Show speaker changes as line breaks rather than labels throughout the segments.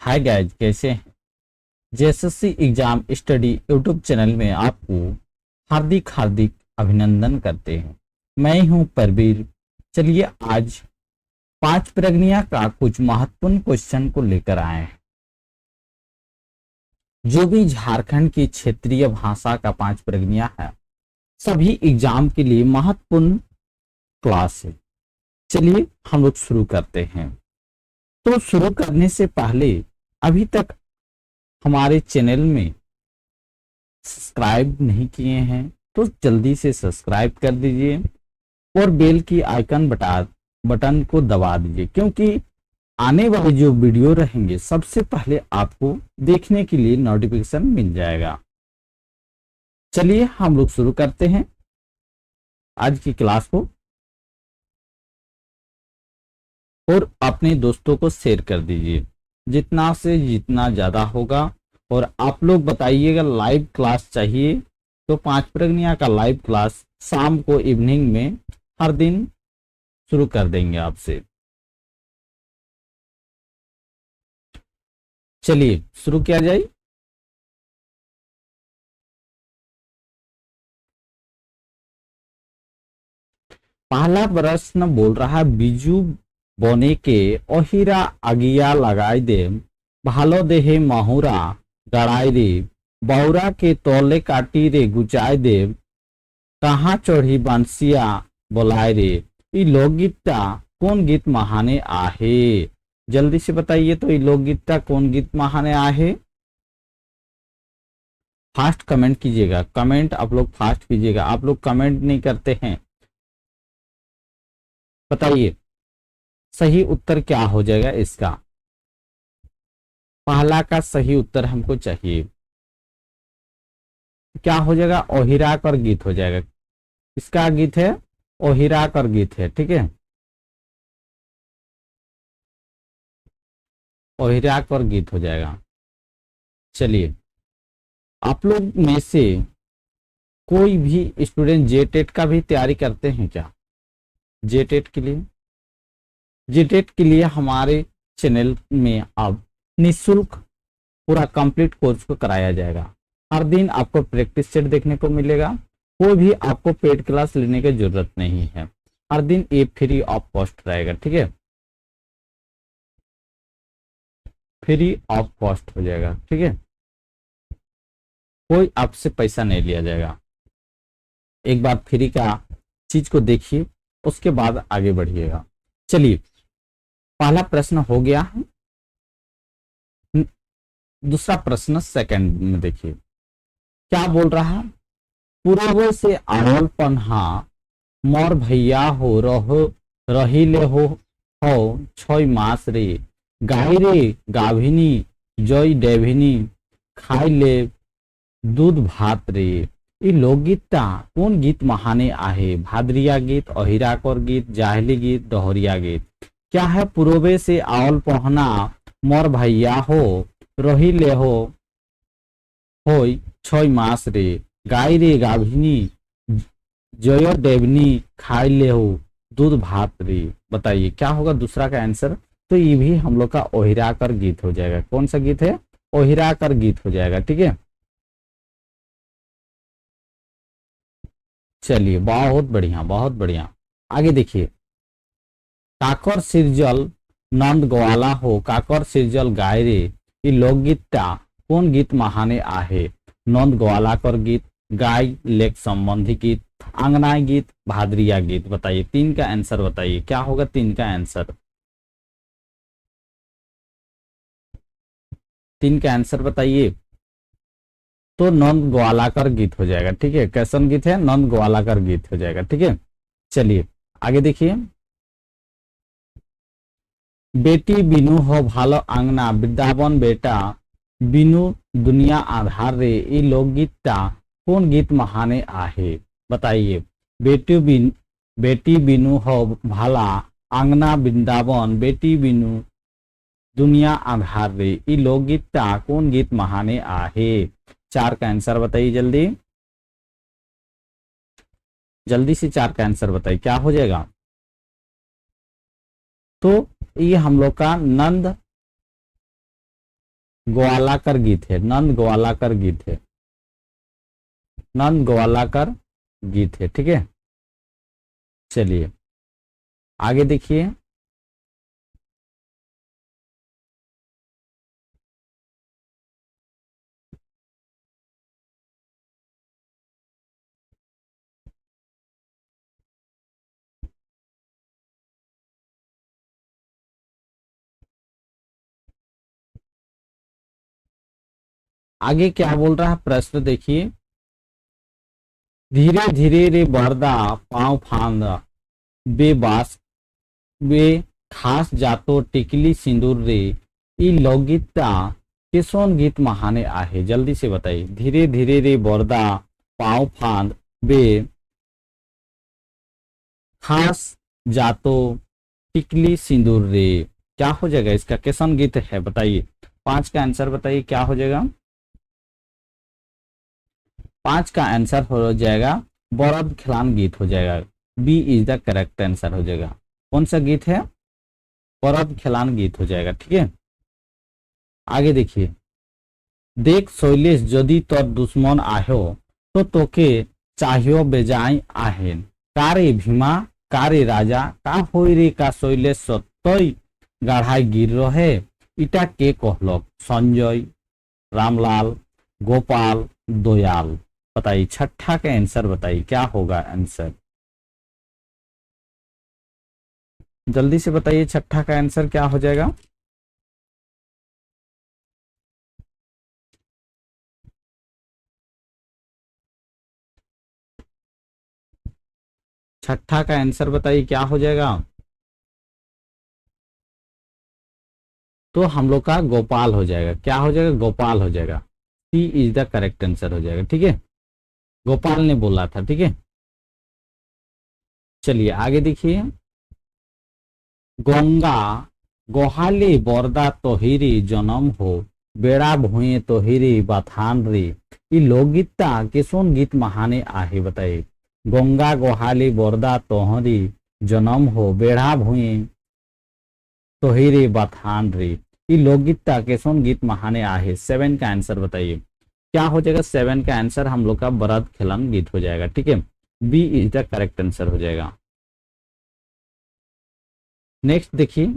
Hi guys, कैसे हैं? JSSC exam study YouTube channel में आपको हार्दिक हार्दिक अभिनंदन करते हैं। मैं हूं परवीर। चलिए आज 5 प्रश्नों का कुछ महत्वपूर्ण क्वेश्चन को लेकर आए हैं। जो भी झारखंड की क्षेत्रीय भाषा का 5 प्रश्न है, सभी एग्जाम के लिए महत्वपूर्ण क्लास है। चलिए हम लोग शुरू करते हैं। तो शुरू करने से पहले अभी तक हमारे चैनल में सब्सक्राइब नहीं किए हैं तो जल्दी से सब्सक्राइब कर दीजिए और बेल की आइकन बटन को दबा दीजिए, क्योंकि आने वाले जो वीडियो रहेंगे सबसे पहले आपको देखने के लिए नोटिफिकेशन मिल जाएगा। चलिए हम लोग शुरू करते हैं आज की क्लास को और अपने दोस्तों को शेयर कर दीजिए जितना से जितना ज्यादा होगा। और आप लोग बताइएगा लाइव क्लास चाहिए तो 5 प्रश्नों का लाइव क्लास शाम को इवनिंग में हर दिन शुरू कर देंगे आपसे। चलिए शुरू किया जाए। पहला प्रश्न बोल रहा है, बीजू बोने के ओहिरा अगिया लगाई दे, भालो देहे महुरा गड़ाई रे, बौरा के तोले काटी रे गुचाई दे, कहाँ चढ़ी बंसिया बोलाए रे। ये लोकगीता कौन गीत महाने आहे? जल्दी से बताइए तो ये लोकगीता कौन गीत महाने आहे? फास्ट कमेंट कीजिएगा, कमेंट आप लोग फास्ट कीजिएगा। आप लोग कमेंट नहीं करते हैं। बताइए सही उत्तर क्या हो जाएगा इसका? पहला का सही उत्तर हमको चाहिए। क्या हो जाएगा? ओहिराक और गीत हो जाएगा। इसका गीत है ओहिराक और गीत है, ठीक है। ओहिराक और गीत हो जाएगा। चलिए, आप लोग में से कोई भी स्टूडेंट जेटेट का भी तैयारी करते हैं क्या? जेटेट के लिए, जेटेट के लिए हमारे चैनल में अब निःशुल्क पूरा कंप्लीट कोर्स को कराया जाएगा। हर दिन आपको प्रैक्टिस सेट देखने को मिलेगा। कोई भी आपको पेड क्लास लेने की जरूरत नहीं है। हर दिन ये फ्री ऑफ कॉस्ट रहेगा, ठीक है। फ्री ऑफ कॉस्ट हो जाएगा, ठीक है। कोई आपसे पैसा नहीं लिया जाएगा। एक बार फ्री का चीज को देखिए, उसके बाद आगे बढ़िएगा। चलिए, पहला प्रश्न हो गया है। दूसरा प्रश्न सेकंड में देखिए क्या बोल रहा है। पूर्व से आवल पन्हा मोर भैया हो रहो रही ले हो 6 मास रे, गाय रे गाभिनी जय डेभिनी, खाई ले दूध भात रे। ये लोकगीता कौन गीत महाने आहे? भादरिया गीत, अहिराकर गीत, जाहली गीत, डोहरिया गीत। क्या है? पूर्वे से आवल पहना मोर भैया हो रही ले हो 6 मास रे, गाय रे गाभिनी जय देवनी, खाई ले हो दूध भात रे। बताइए क्या होगा दूसरा का आंसर? तो ये भी हम लोग का ओहिराकर गीत हो जाएगा। कौन सा गीत है? ओहिराकर गीत हो जाएगा, ठीक है। चलिए, बहुत बढ़िया बहुत बढ़िया। आगे देखिए, काकर सिरजल नंद ग्वाला हो काकर सिरजल गाय रे, ये लोकगीता कौन गीत महाने आहे? नंद ग्वालाकर गीत, गाय लेख संबंधी गीत, आंगनाई गीत, भादरिया गीत। बताइए तीन का आंसर बताइए, क्या होगा तीन का आंसर? तीन का आंसर बताइए। तो नंद ग्वालाकर गीत हो जाएगा, ठीक है। कैसन गीत है? नंद ग्वालाकर गीत हो जाएगा, ठीक है। चलिए आगे देखिए, बेटी बिनु हो भालो आंगना, वृंदावन बेटा बिनु दुनिया आधार रे, ये लोकगीता कौन गीत महाने आहे? बताइए। बेटी बिनु हो भाला आंगना वृंदावन, बेटी बिनु दुनिया आधार रे, ये लोकगीता कौन गीत महाने आहे? चार का आंसर बताइए जल्दी जल्दी से। चार का आंसर बताइए क्या हो जाएगा? तो ये हम लोग का नंद ग्वालाकर गीत है, नंद ग्वालाकर गीत है, नंद ग्वालाकर गीत है। ठीक है, चलिए आगे देखिए। आगे क्या बोल रहा है प्रश्न देखिए। धीरे धीरे रे बरदा पाँव फांदा बेबास बे खास जातो टिकली सिंदूर रे ई लोकगीता किसोन गीत महाने आहे, जल्दी से बताइए। धीरे धीरे रे बरदा पाँव फांद बे खास जातो टिकली सिंदूर रे, क्या हो जाएगा इसका, किसोन गीत है बताइए। पांच का आंसर बताइए क्या हो जाएगा। पांच का आंसर हो जाएगा बरद खिलान गीत हो जाएगा। B is the correct answer हो जाएगा। कौन सा गीत है, बरद खिलान गीत हो जाएगा। ठीक है, आगे देखिए। देख शैलेश यदि तोर दुश्मन आहो तो तोके चाहियो बेजाय आहेन, कारे भीमा कारे राजा का होई रे का शैलेश सत्तई गाढ़ाई गिर रहे, इटा के कहलक, संजय, रामलाल, गोपाल, दयाल। बताइए छठा का आंसर बताइए क्या होगा आंसर, जल्दी से बताइए छठा का आंसर क्या हो जाएगा। छठा का आंसर बताइए क्या हो जाएगा। तो हम लोग का गोपाल हो जाएगा। क्या हो जाएगा, गोपाल हो जाएगा। C is the correct answer हो जाएगा। ठीक है, गोपाल ने बोला था। ठीक है, चलिए आगे देखिए। गंगा गोहाली बरदा तोहिरी जन्म हो, बेड़ा भुए तोहिरी बथान रे, ये लोकगीता किसोन गीत महाने आहे बताइए। गंगा गोहाली बरदा तोहरी जन्म हो, बेड़ा भुए तोहिरी बथान रे, ये लोकगीता किसोन गीत महाने आहे। सेवन का आंसर बताइए क्या हो जाएगा। सेवन का आंसर हम लोग का बरद खिलन गीत हो जाएगा। ठीक है, B is the correct answer हो जाएगा। नेक्स्ट देखिए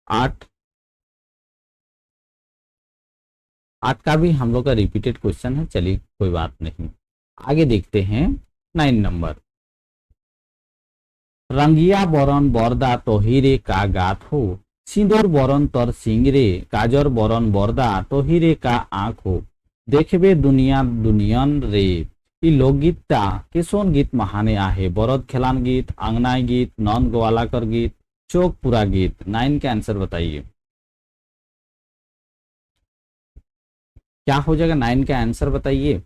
आठ। आठ का भी हम लोग का रिपीटेड क्वेश्चन है, चलिए कोई बात नहीं। आगे देखते हैं 9 नंबर। रंगिया बरन बरदा तोहिरे का गात हो, सिंदूर बरन तर सिंगरे, काजर बरन बरदा तोहिरे का आंख हो, देखबे दुनिया दुनियन रे, ई लोकगीता किसोन गीत महाने आहे। बरद खेलान गीत, आंगनाई गीत, नंद ग्वालाकर गीत, चौकपुरा गीत। 9 का आंसर बताइए क्या हो जाएगा। 9 का आंसर बताइए।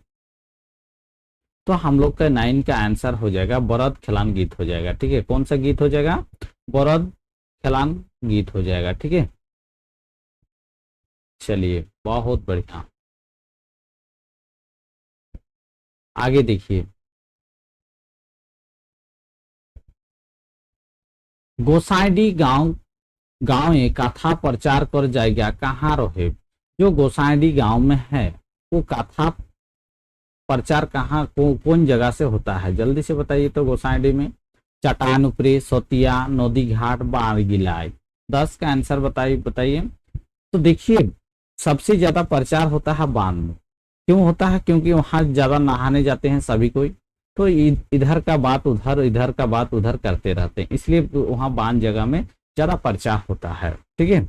तो हम लोग का 9 का आंसर हो जाएगा बरद खिलान गीत हो जाएगा। ठीक है, कौन सा गीत हो जाएगा, बरद खिलान गीत हो जाएगा। ठीक है, चलिए बहुत बढ़िया। आगे देखिए। गोसाईडी गांव गांव में कथा प्रचार कर जाएगा कहाँ रहे। जो गोसाईडी गांव में है वो कथा प्रचार कहाँ कौन जगह से होता है, जल्दी से बताइए। तो गोसाईडी में चट्टान उपरी, सोतिया, नदी घाट, बाढ़ गिलाई। 10 का आंसर बताइए बताइए। तो देखिए सबसे ज्यादा प्रचार होता है बांध में। क्यों होता है, क्योंकि वहां ज्यादा नहाने जाते हैं सभी कोई, तो इधर का बात उधर, इधर का बात उधर करते रहते हैं, इसलिए वहां बांध जगह में ज्यादा प्रचार होता है। ठीक है,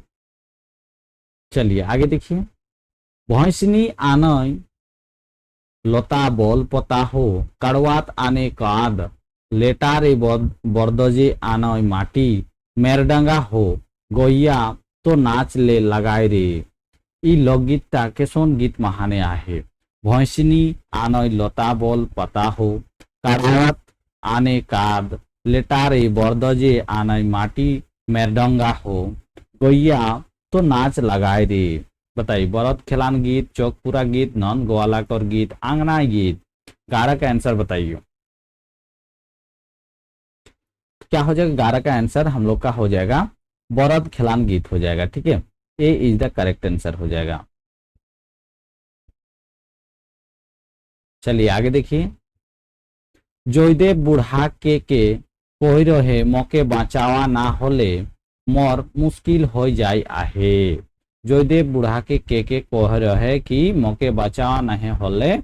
चलिए आगे देखिए। भैंसनी आनय लता बोल पता हो, कड़वात आने काद, लेटारे बरदजे आनय माटी, मेरडंगा हो गोइया तो नाच ले लगाए रे, ई लोकगीता केसोन गीत महाने आहे। भैंसनी आनय लता बोल पता हो, कड़वात आने काद, लेटारे बरदजे आनय माटी, मेरडंगा हो गोइया तो नाच लगाए रे। बताइए बरद खिलान गीत, चौकपुरा गीत, नंद ग्वालाकर गीत, आंगनाई गीत। 11 का आंसर बताइए क्या हो जाएगा। 11 का आंसर हम लोग का हो जाएगा बरद खिलान गीत हो जाएगा। ठीक है, A is the correct answer हो जाएगा। चलिए आगे देखिए। जयदेव बुढ़ा के कोई रहे मोके बचावा ना होले मोर मुश्किल हो जाय आहे। जयदेव बुढ़ा के कह रहे कि मोके बचावा नहीं होले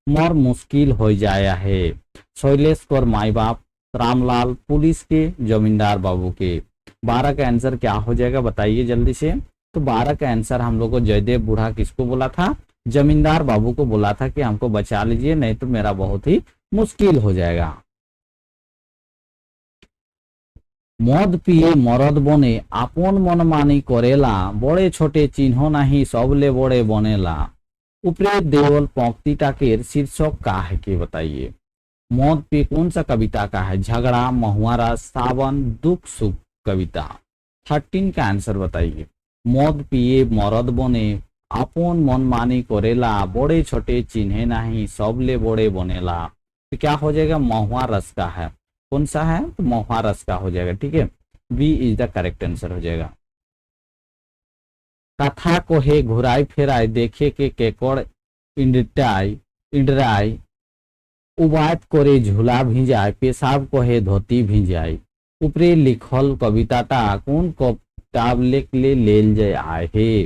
मोर मुश्किल हो जाय आहे। शैलेश कर माई बाप रामलाल पुलिस के जमींदार बाबू के। 12 का आंसर क्या हो जाएगा बताइए जल्दी से। तो 12 का आंसर हम लोग को जयदेव बुढ़ा किसको बोला था, जमींदार बाबू को बोला था कि हमको बचा लीजिए नहीं तो मेरा बहुत ही मुश्किल हो जाएगा। मद पिए मरद बने आपन मनमानी करेला बड़े छोटे चिन्ह नहीं सबले बड़े बनेला। ऊपरे देवल पंक्ति टाकेर शीर्षक का है के बताइए। मौत पे कौन सा कविता का है, झगड़ा, महुआरा, सावन, दुख सुख कविता। 13 का आंसर बताइए। मौत पिए मरद बने आपन मनमानी करेला बड़े छोटे चिन्हे नहीं सबले बड़े बनेला। तो क्या हो जाएगा, महुआ रस का है। कौन सा है, तो महुआ रस का हो जाएगा। ठीक है, B is the correct answer हो जाएगा। कथा को हे घुराई फेराई देखे के केकड़ इंडराई उबात करे झूला भिजाय पेशाब कहे धोती भिजाय। ऊपरे लिखल कविताटा कौन किताब लेख ले लेल जाय आहे।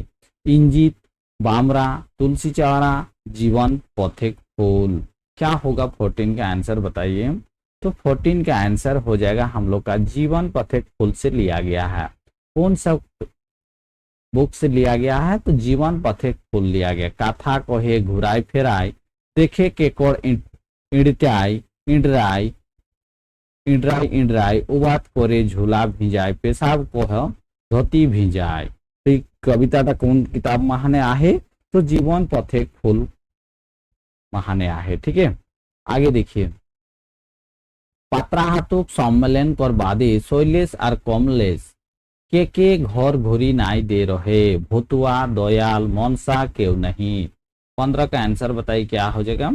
इंजित, बामरा, तुलसी चौड़ा, जीवन पथिक फूल। क्या होगा 14 का आंसर बताइए। तो 14 का आंसर हो जाएगा हम लोग का जीवन पथिक फूल से लिया गया है। कौन सा बुक से लिया गया है, तो जीवन पथिक फूल लिया गया। कथा कहे घुराई फेराई देखे के कोर इंडताई इंडराई इंडराई इंडराई उबात करे झूला भिजाय पेशाब को धोती भिजाय। तो कविता कौन किताब महाने आहे, तो जीवन पथिक फूल महाने आहे। ठीक है, आगे देखिए। पात्राहातुक सम्मेलन कर बादे शैलेश और कमलेश के घर घुरी नाई दे रहे। भुतुआ, दयाल, मनसा क्यों नहीं। 15 का आंसर बताइए क्या हो जाएगा।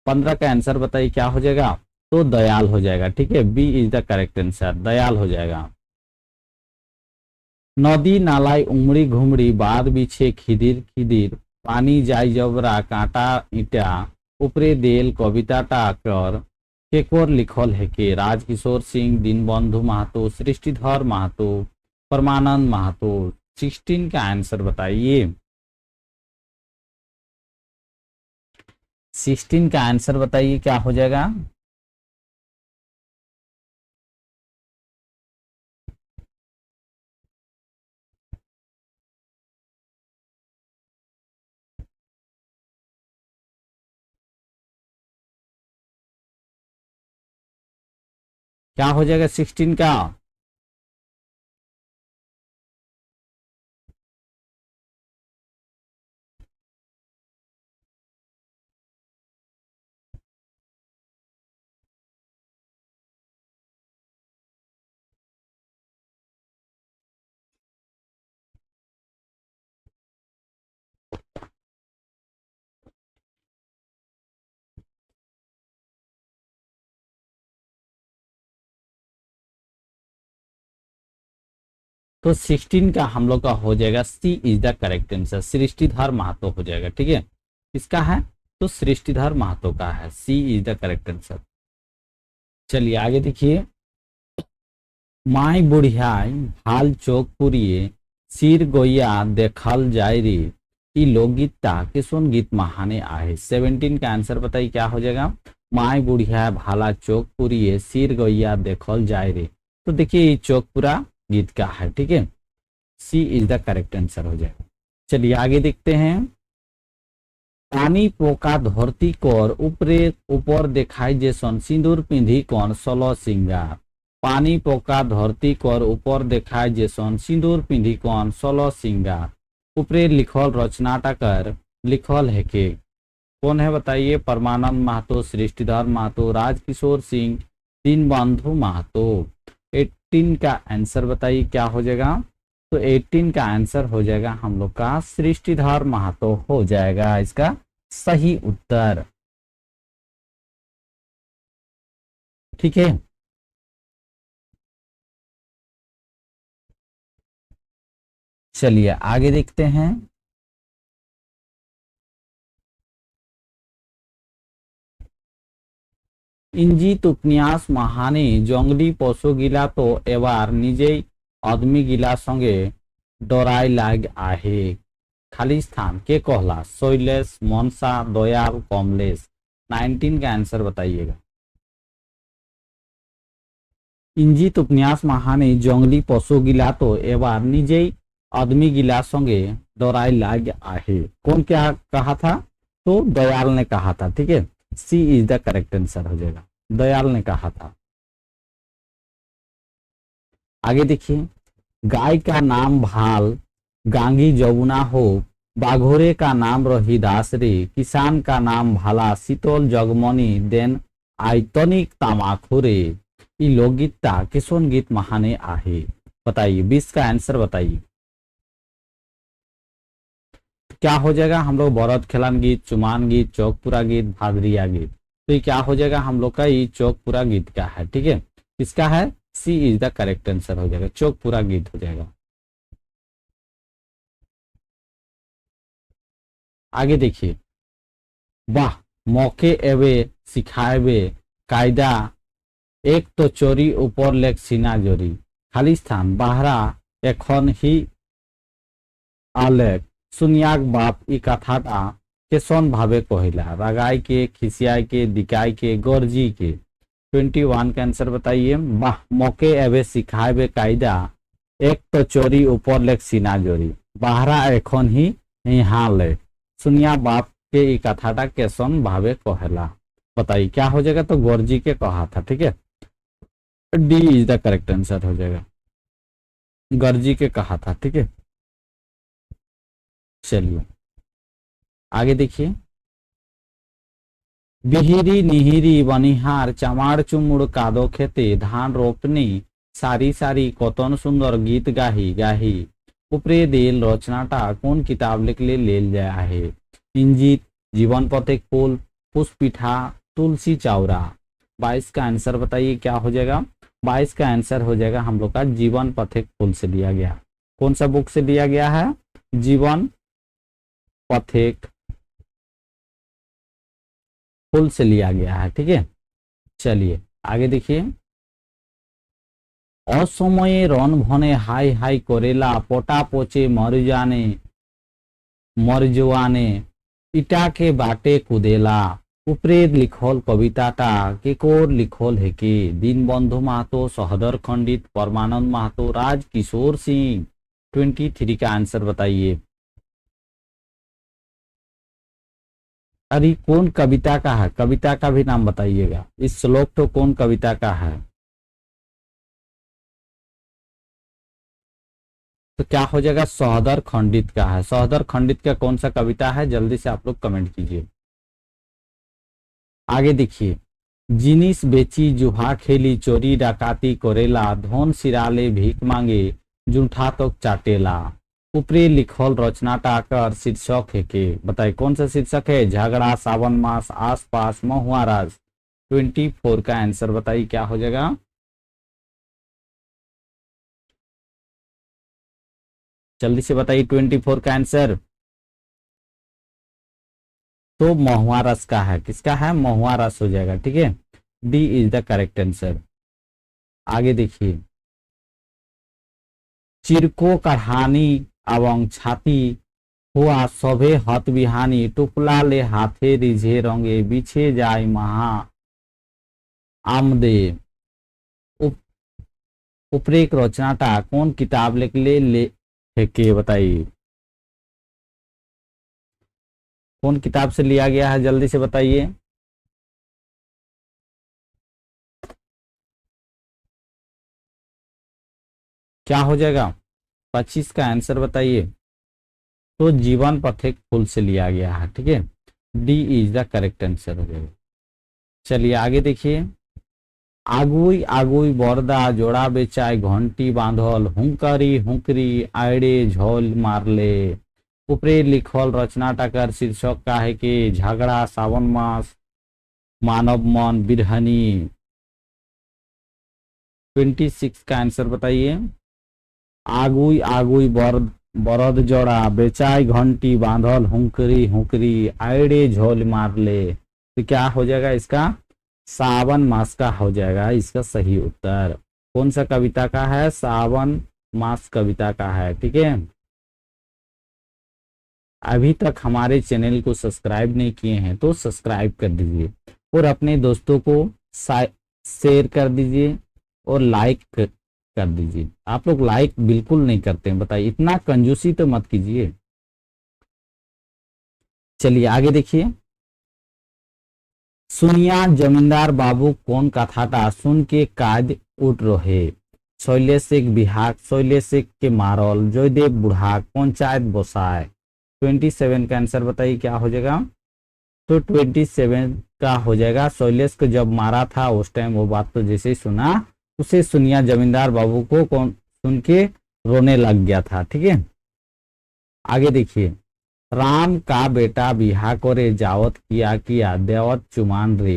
15 का आंसर बताइए क्या हो जाएगा, तो दयाल हो जाएगा। ठीक है, B is the correct answer, Dayal हो जाएगा। नदी नालाई उमड़ी घुमड़ी बाद बिछे खिदिर खिदिर पानी जाई जबरा कांटा ईटा। ऊपरे देल कविताटा कर केकोर लिखल है के। राजकिशोर सिंह, दीनबंधु महतो, सृष्टिधर महतो, परमानंद महतो। 16 का आंसर बताइए। 16 का आंसर बताइए क्या हो जाएगा। क्या हो जाएगा 16 का। तो 16 का हम लोग का हो जाएगा C is the correct answer, Srishtidhar Mahato हो जाएगा। ठीक है, इसका है तो सृष्टिधर महतो का है, C is the correct answer. चलिए आगे देखिए। माई बुढ़ियाई हाल चौक पुरिए सिर गोइया देखल जाय रे। ई लोकगीता किसुन गीत महाने आहे। 17 का आंसर बताइए क्या हो जाएगा। माई बुढ़िया भाला चौक पुरिए सिर गोइया देखल जाय रे। तो देखिए ये चौकपुरा गीत का है। ठीक है, C is the correct answer हो जाएगा। चलिए आगे देखते हैं। पानी पोका धरती कर ऊपरे ऊपर देखाई जेसन सिंदूर पिंधी कौन सोलो सिंगार। पानी पोका धरती कर ऊपर देखाई जेसन सिंदूर पिंधी कौन सोलो सिंगार। ऊपरे लिखल रचनाटा कर लिखल है के। कौन है बताइए। परमानंद महतो, सृष्टिधर महतो, राजकिशोर सिंह, दीनबंधु महतो। 18 का आंसर बताइए क्या हो जाएगा। तो 18 का आंसर हो जाएगा हम लोग का सृष्टिधर महतो हो जाएगा इसका सही उत्तर। ठीक है, चलिए आगे देखते हैं। ইঞ্জিত উপন্যাস মাহানে জঙ্গলি পশু গিলা তো এবার নিজেই आदमी गिला संगे डराई लाग आहे। खाली स्थान के कहला शैलेश, मनसा, दयाल, कमलेश। 19 का आंसर बताइएगा। इंजित उपन्यास महाने जंगली पशु गिला तो एबार निजेई आदमी गिला संगे डराई लाग आहे। कौन क्या कहा था? तो दयाल ने कहा था। ठीक है, C is the correct answer हो जाएगा, दयाल ने कहा था। आगे देखिए, गाय का नाम भाल, गांगी जमुना हो, बाघोरे का नाम रहीदास रे, किसान का नाम भाला, शीतल जगमनी देन आयतनिक तामाखुरे। ये लोकगीता किसोन गीत महाने आहे? बताइए, 20 का आंसर बताइए। क्या हो जाएगा हम लोग? बरद खेलन गीत, चुमान गीत, चौकपुरा गीत, भादरिया गीत। तो ये क्या हो जाएगा हम लोग का? ये चौकपुरा गीत का है। ठीक है, किसका है? C is the correct answer हो जाएगा, चौकपुरा गीत हो जाएगा। आगे देखिए, वाह मौके एवे सिखाएबे कायदा, एक तो चोरी ऊपर लेख सीना जोरी। खाली स्थान बाहरा एखन ही आलेख सुनियाक बाप ई कथाटा केसन भावे कहिला, रागाई के, खिसियाई के, दिकाई के, गरजी के। 21 का आंसर बताइए। वाह मौके एवे सिखाएबे कायदा, एक तो चोरी ऊपर लेख सीना जोरी, बाहरा एखन ही यहाँ ले सुनिया बाप के ई कथाटा केसन भावे कहेला। बताइए क्या हो जाएगा? तो गरजी के कहा था। ठीक है, D is the correct answer हो जाएगा, गरजी के कहा था। ठीक है, चलिए आगे देखिए, बिहिरी निहिरी बनिहार चामाड़ चुमुड़ कादो खेते धान रोपनी सारी सारी कतन सुंदर गीत गाही गाही उपरे देल रचनाटा कौन किताब लिखले लेल जाया है? इंजित, जीवन पथिक फूल, पुष्पिठा, तुलसी चावरा। 22 का आंसर बताइए क्या हो जाएगा? 22 का आंसर हो जाएगा हम लोग का जीवन पथिक फूल से लिया गया। कौन सा बुक से लिया गया है? जीवन पथिक फूल से लिया गया है। ठीक है, चलिए आगे देखिए, असमये रन भने हाय हाय करेला, पटा पोचे मरजुआने इटा के बाटे कुदेला। उपरे लिखल कविताटा के कोर लिखल है के? दीनबंधु महतो, सहदर खंडित, परमानंद महतो, राज किशोर सिंह। 23 का आंसर बताइए। अरे कौन कविता का है? कविता का भी नाम बताइएगा। इस श्लोक तो कौन कविता का है? तो क्या हो जाएगा? सहदर खंडित का है। सहदर खंडित का कौन सा कविता है? जल्दी से आप लोग कमेंट कीजिए। आगे देखिए, जिनिस बेची जुहा खेली, चोरी डकाती करेला, धन सिराले भीख मांगे, जूठा तो चाटेला। ऊपरी लिखल रचनाटा कर शीर्षक है के? बताइए कौन सा शीर्षक है? झगड़ा, सावन मास, आसपास, महुआ राज। 24 का आंसर बताइए क्या हो जाएगा? जल्दी से बताइए 24 का आंसर। तो महुआ रस का है। किसका है? महुआ रस हो जाएगा। ठीक है, D is the correct answer. आगे देखिए, चिरको कहानी एवं छाती हुआ सभे हत बिहानी, टुपला ले हाथे रिझे रंगे, बिछे जाय महा आमदे। उपरेक रचनाटा कौन किताब लिखले ले है के? बताइए कौन किताब से लिया गया है? जल्दी से बताइए। क्या हो जाएगा? 25 का आंसर बताइए। तो जीवन पथिक फूल से लिया गया है। ठीक है, D is the correct answer हो जाएगा। चलिए आगे देखिए, आगुई आगुई बरदा जोड़ा बेचाय घंटी बांधल, हुंकरी हुंकरी आड़े झोल मारले। ऊपरे लिखल रचनाटा कर शीर्षक का है कि झगड़ा, सावन मास, मानव मन, बिरहनी। 26 का आंसर बताइए। आगुई आगुई बरद जोड़ा बेचाय घंटी बांधल, हुंकरी हुंकरी आड़े झोल मारले। तो क्या हो जाएगा इसका? सावन मास का हो जाएगा इसका सही उत्तर। कौन सा कविता का है? सावन मास कविता का है। ठीक है, अभी तक हमारे चैनल को सब्सक्राइब नहीं किए हैं तो सब्सक्राइब कर दीजिए और अपने दोस्तों को शेयर कर दीजिए और लाइक कर दीजिए। आप लोग लाइक बिल्कुल नहीं करते हैं, बताइए, इतना कंजूसी तो मत कीजिए। चलिए आगे देखिए। सुनिया जमींदार बाबू कौन कथाटा सुन के काद उठ रहे। शैलेश एक बिहाक, शैलेश एक के मारल, जयदेव बुढ़ाक, पंचायत बसाए। 27 का आंसर बताइए क्या हो जाएगा? तो 27 का हो जाएगा शैलेश को जब मारा था उस टाइम वो बात तो जैसे ही सुना उसे सुनिया जमींदार बाबू को कौन सुन के रोने लग गया था। ठीक है, आगे देखिए। राम का बेटा बिहा करे जावत किया देवत चुमान रे।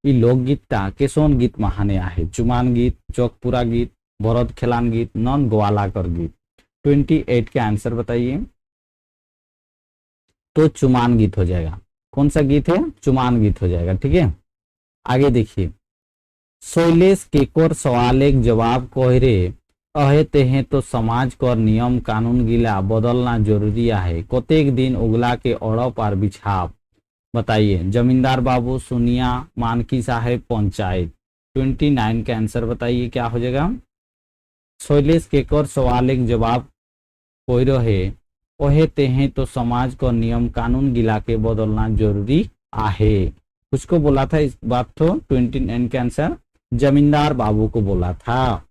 ये लोकगीत केसोन गीत महाने आहे। चुमान गीत, चौकपुरा गीत, भरत खेलान गीत, नन ग्वालाकर गीत। 28 के आंसर बताइए। तो चुमान गीत हो जाएगा। कौन सा गीत है? चुमान गीत हो जाएगा। ठीक है, आगे देखिए। शैलेश केकोर सवाल एक जवाब कोहरे अहेते हैं तो समाज कर नियम कानून गिला बदलना जरूरी है। कतेक दिन उगला के औड़ो पर बिछाव। बताइए, जमींदार बाबू, सुनिया, मानकी साहेब, पंचायत। 29 का आंसर बताइए क्या हो जाएगा? शैलेश केकर सवाल एक जवाब कोई रहे ओहेते हैं तो समाज को नियम कानून गिला के बदलना जरूरी आहे। कुछ बोला था इस बात? तो 29 के आंसर जमींदार बाबू को बोला था।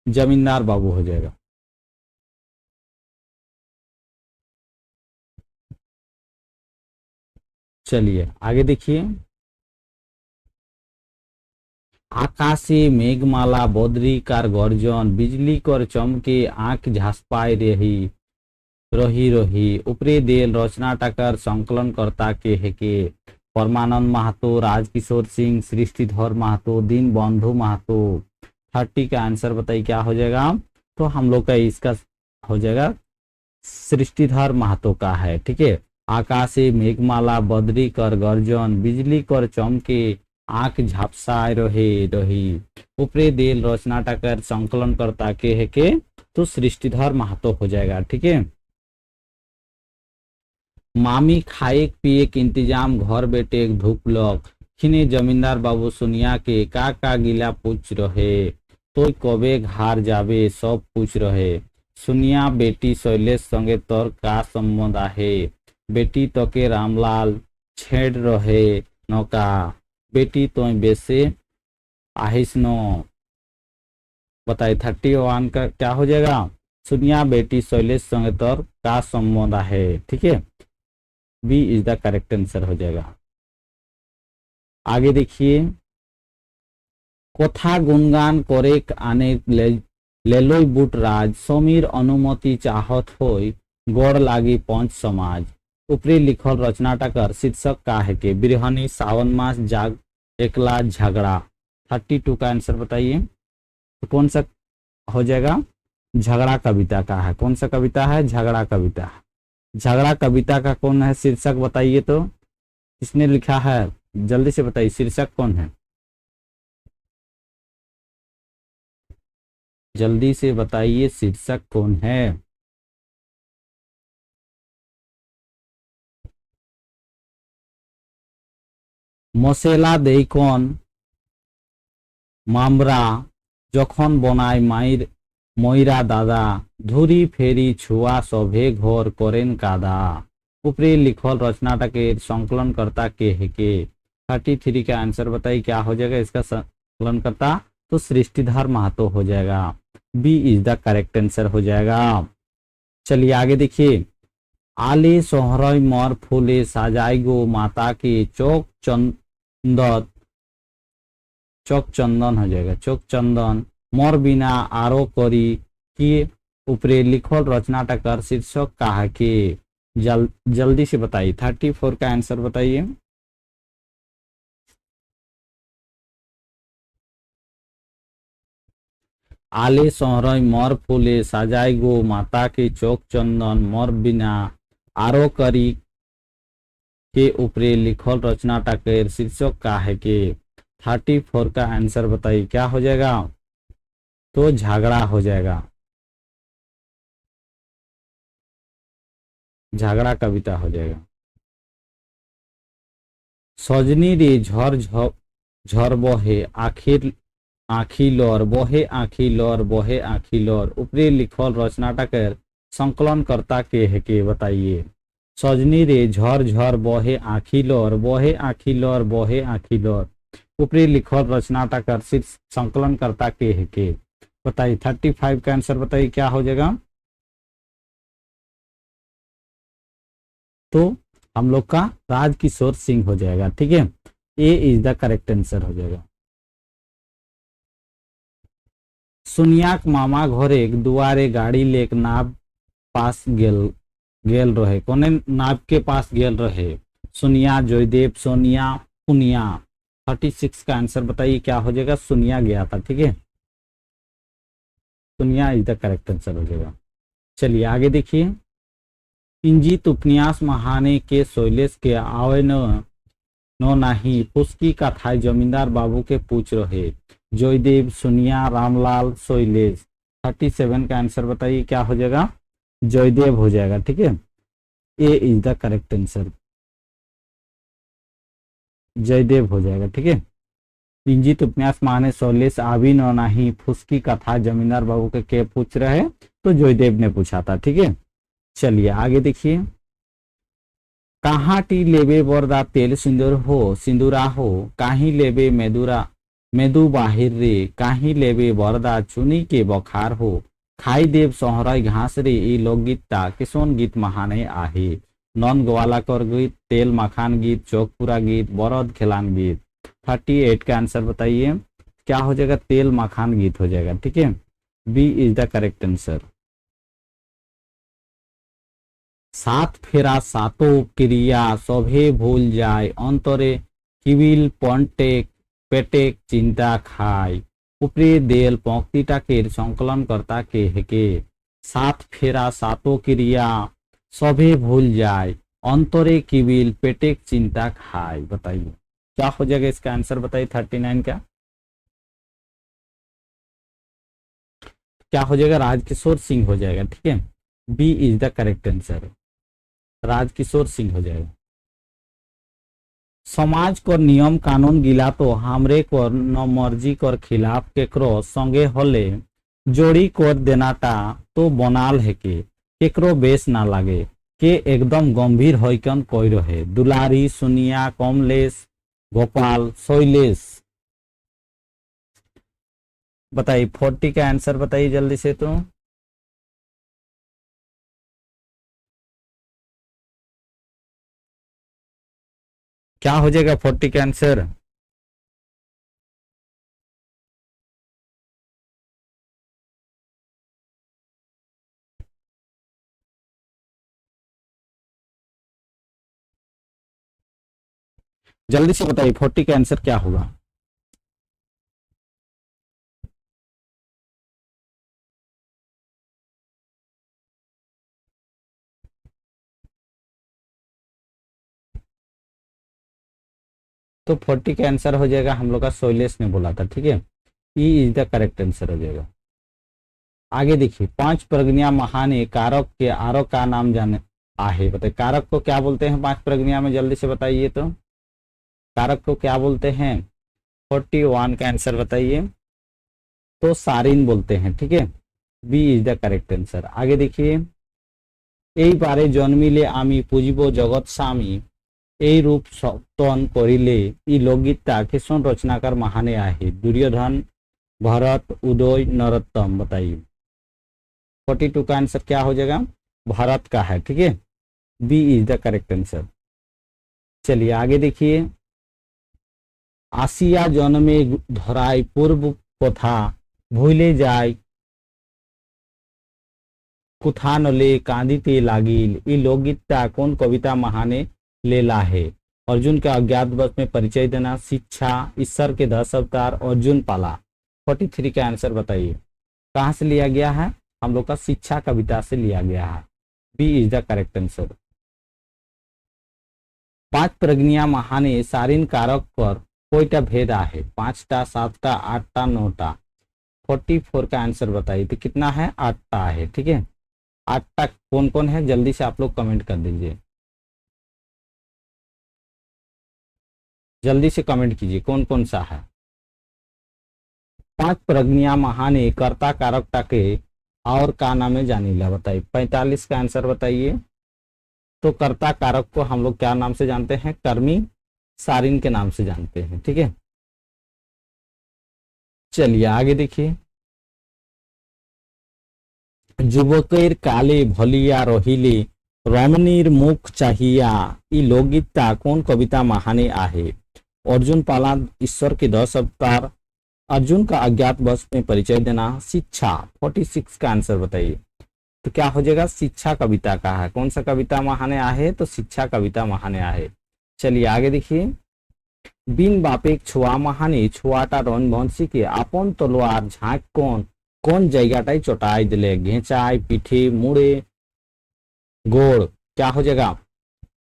जमींदार बाबू हो जाएगा। चलिए आगे देखिए। आकाशे मेघमाला बद्री कार गर्जन बिजली कर चमके आंख झांसपाए रही रही रही उपरे देल रचना टाकर संकलन करता के हेके। परमानंद महतो, राजकिशोर सिंह, सृष्टिधर महतो, दीन बंधु महतो। 30 का आंसर बताइए क्या हो जाएगा? तो हम लोग का इसका हो जाएगा सृष्टिधर महतो का है। ठीक है, आकाशे मेघमाला बद्री कर गर्जन बिजली कर चमके आंख झपसाए रहे रही उपरे देल रचना टाकर संकलन करता के हेके। तो सृष्टिधर महतो हो जाएगा। ठीक है, मामी खाए पिए के इंतजाम घर बेटे धूप लग खिने जमींदार बाबू सुनिया के का गिला पूछ रहे। तो कबे घर जाबे सब पूछ रहे। सुनिया बेटी शैलेश संगे तोर का संबंध आहे। बेटी तो के रामलाल छेड़ रहे नौका। बेटी तो बेसे आहिस नो। बताइए 31 का क्या हो जाएगा? सुनिया बेटी शैलेश संगे तोर का संबंध आहे। ठीक है, B is the correct answer हो जाएगा। आगे देखिए। कथा गुणगान करे आने लेलोई बुट राज समीर अनुमति चाहत होई गौड़ लागी पंच समाज। ऊपरी लिखल रचना टाकर शीर्षक का है के बिरहनी, सावन मास, जाग, एकला, झगड़ा। 32 का आंसर बताइए। तो कौन सा हो जाएगा? झगड़ा कविता का है। कौन सा कविता है? झगड़ा कविता। झगड़ा कविता का कौन है शीर्षक बताइए। तो किसने लिखा है? जल्दी से बताइए, शीर्षक कौन है? जल्दी से बताइए शीर्षक कौन है? मसेला देइकन मामरा जखन बनाय माइर मयरा दादा धुरी फेरी छुआ सभे घर करें कादा। ऊपरी लिखल रचनाटा के संकलन करता के है के। 33 का आंसर बताइए क्या हो जाएगा इसका संकलन करता? तो सृष्टिधर महतो हो जाएगा। B is the correct answer हो जाएगा। चलिए आगे देखिए। आले सोहरय मर फूले साजाई गो माता के चौक चंदन हो जाएगा। चौक चंदन मोर बिना आरो करी कि ऊपरे लिखल रचना टाकर शीर्षक कहा के। जल्दी से बताइए 34 का आंसर बताइए। आले सोहरय मोर फूले साजाई गो माता के चौक चंदन मोर बिना आरो करी के ऊपरी लिखल रचनाटकेर शीर्षक का है के 34 का आंसर बताइए क्या हो जाएगा। तो झगड़ा हो जाएगा, झगड़ा कविता हो जाएगा। सजनी रे झर झर बहे आखिर आखी लौर बहे आखी लौर बहे आखी लौर ऊपरी लिखल रचनाटकेर संकलन करता के है के बताइए। सजनी रे झर झर बहे आखी लौर बहे आखी लौर बहे आखी लौर ऊपरी लिखल रचनाटकेर संकलन करता के है के बताइए। 35 का आंसर बताइए क्या हो जाएगा। तो हम लोग का राजकिशोर सिंह हो जाएगा, ठीक है। A is the correct answer हो जाएगा। सुनियाक मामा घरे दुआरे गाड़ी लेक नाव पास गेल गेल रहे, कोने नाव के पास गेल रहे। सुनिया, जयदेव, सोनिया, पुनिया। 36 का आंसर बताइए क्या हो जाएगा। सुनिया गया था, ठीक है। सुनिया इज द करेक्ट आंसर हो जाएगा। चलिए आगे देखिए। इंजित उपन्यास महाने के शैलेश के आवे नो नाही पुस्की का था जमींदार बाबू के पूछ रहे। जयदेव, सुनिया, रामलाल, शैलेश। 37 का आंसर बताइए क्या हो जाएगा। जयदेव हो जाएगा, ठीक है। A is the correct answer, Jaydev हो जाएगा, ठीक है। इंजित उपन्यास महाने शैलेश आवी नो नाही फुसकी कथा जमींदार बाबू के पूछ रहे, तो जयदेव ने पूछा था, ठीक है। चलिए आगे देखिए। कहाँ टी लेबे बरदा तेल सिंदूर हो सिंदूरा हो काही लेबे मेदुरा मेदु बाहिर रे काही लेबे बरदा चुनी के बखार हो खाई देव सोहराई घास रे ई लोकगीता किसोन गीत महाने आहे। नन ग्वालाकर गीत, तेल मखान गीत, चौकपुरा गीत, बरद खिलान गीत। 38 का आंसर बताइए क्या हो जाएगा। तेल मखान गीत हो जाएगा, ठीक है। B is the correct answer. सात फेरा सातो क्रिया सभे भूल जाए अंतरे किबिल पन्टेक पेटेक चिंता खाय ऊपरी देल पंक्तिटाकेर संकलन करता के हेके। सात फेरा सातो क्रिया सभे भूल जाए अंतरे किबिल पेटेक चिंता खाय बताइए क्या हो जाएगा इसका आंसर बताइए। 39 का क्या हो जाएगा। राजकिशोर सिंह हो जाएगा, ठीक है। B is the correct answer, Rajkishore Singh हो जाएगा। समाज कर नियम कानून गिला तो हमरे कर न मर्जी कर खिलाफ केकरो संगे होले जोड़ी कर देनाटा तो बनाल है के केकरो बेस ना लागे के एकदम गंभीर होइकन कोई रहे। दुलारी, सुनिया, कमलेश, गोपाल, शैलेश बताइए। 40 का आंसर बताइए जल्दी से। तो क्या हो जाएगा 40 का आंसर। जल्दी से बताइए 40 का आंसर क्या होगा। तो 40 का आंसर हो जाएगा हम लोग का शैलेश ने बोला था, ठीक है। E is the correct answer हो जाएगा। आगे देखिए। 5 प्रज्ञा महाने कारक के आरक का नाम जाने आहे बताइए। कारक को क्या बोलते हैं 5 प्रज्ञा में जल्दी से बताइए। तो कारक को क्या बोलते हैं। 41 का आंसर बताइए। तो सारिन बोलते हैं, ठीक है। B is the correct answer. आगे देखिए। এই বারে জন্মিলে আমি পুজিব জগৎ স্বামী এই রূপ সতন করিলে ই লোকগীতা किसोन रचनाकार महाने आहे। दुर्योधन, भरत, उदय, नरोत्तम बताइए। 42 का आंसर क्या हो जाएगा। भारत का है, ठीक है। B is the correct answer. चलिए आगे देखिए। आसिया जन्मे धराई पूर्व कथा भूले जाए कुथा नले कांदिते लागिल ई लोकगीता कौन कविता महाने लेला है। अर्जुन के अज्ञातवास में परिचय देना, शिक्षा, ईश्वर के 10 अवतार, अर्जुन पाला। 43 का आंसर बताइए कहाँ से लिया गया है। हम लोग का शिक्षा कविता से लिया गया है। B is the correct answer. पांच प्रज्ञा महाने सारिन कारक पर कोईटा भेद आहे, 5टा 7टा 8टा 9टा। 44 का आंसर बताइए, तो कितना है, 8टा है। ठीक है, 8टा कौन कौन है, जल्दी से आप लोग कमेंट कर दीजिए, जल्दी से कमेंट कीजिए कौन कौन सा है। पांच प्रज्ञा महाने कर्ता कारकता के और का नाम है जानीला, बताइए। 45 का आंसर बताइए। तो कर्ता कारक को हम लोग क्या नाम से जानते हैं, कर्मी सारिन के नाम से जानते हैं। ठीक है, चलिए आगे देखिए। যুবকের কালে ভলিয়া রহিলে রমণীর মুখ চাহিয়া, ই লোকগীতা কোন कविता महाने आहे। अर्जुन पाला ईश्वर के 10 अवतार, अर्जुन का अज्ञात वश में परिचय देना, शिक्षा। 46 का आंसर बताइए, तो क्या हो जाएगा, शिक्षा कविता का है। कौन सा कविता महाने आहे, तो शिक्षा कविता महाने आहे। चलिए आगे देखिए। बिन बापेक छुआ महाने छुआटा রণবংশী के আপন তলোয়ার ঝাঁক কোন জায়গাটাই চটাই দিলে, घेचाई पीठे मुड़े गोड़, क्या हो जाएगा।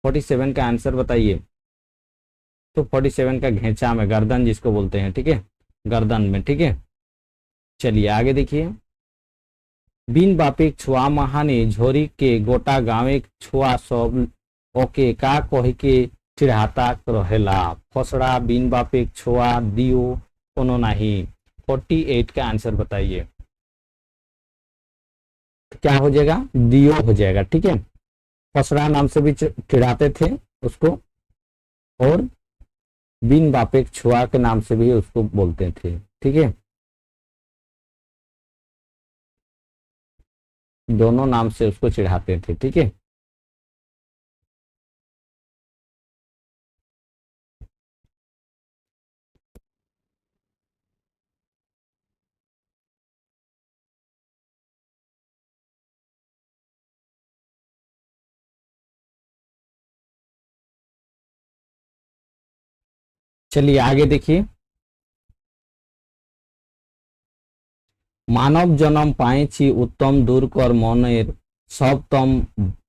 47 का आंसर बताइए। तो 47 का घेचा में, गर्दन जिसको बोलते हैं, ठीक है, गर्दन में। ठीक है, चलिए आगे देखिए। बिन बापेक छुआ महाने झोरी के गोटा गावे छुआ सब ओके का कह के चिढ़ाता रहेला, फसड़ा बिन बापेक छुआ दियो कोनो नहीं। 48 का आंसर बताइए, तो क्या हो जाएगा, दियो हो जाएगा। ठीक है, फसड़ा नाम से भी चिढ़ाते थे उसको, और बिन बापेक छुआ के नाम से भी उसको बोलते थे। ठीक है, दोनों नाम से उसको चिढ़ाते थे। ठीक है, चलिए आगे देखिए। मानव जन्म पाएছি उत्तम दूर कर मनेर सबतम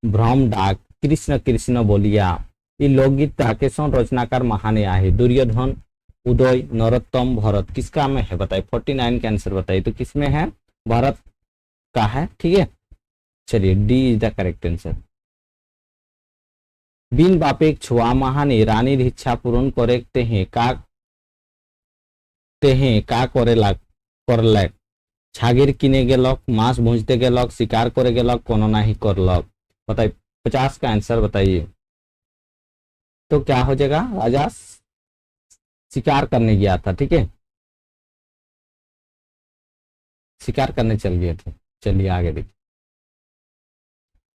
भ्रम डाक, कृष्ण कृष्ण बोलिया, ये लोकगीता केसन रचनाकार महाने आहे। दुर्योधन, उदय, नरोत्तम, भरत। किसका में है बताइए। 49 का आंसर बताइए, तो किसमें है, भरत का है। ठीक है, चलिए D is the correct answer. बिन बापेक छुआ महाने रानीर इच्छा पूर्ण करते हैं का करलक, ছাগির কিনে গেলক, মাছ ভুঁজতে গেলক, शिकार करे गेलक, कोनो नहीं करलक। बताइए 50 का आंसर बताइए, तो क्या हो जाएगा, राजा शिकार करने गया था। ठीक है, शिकार करने चल गए थे। चलिए आगे देखिए।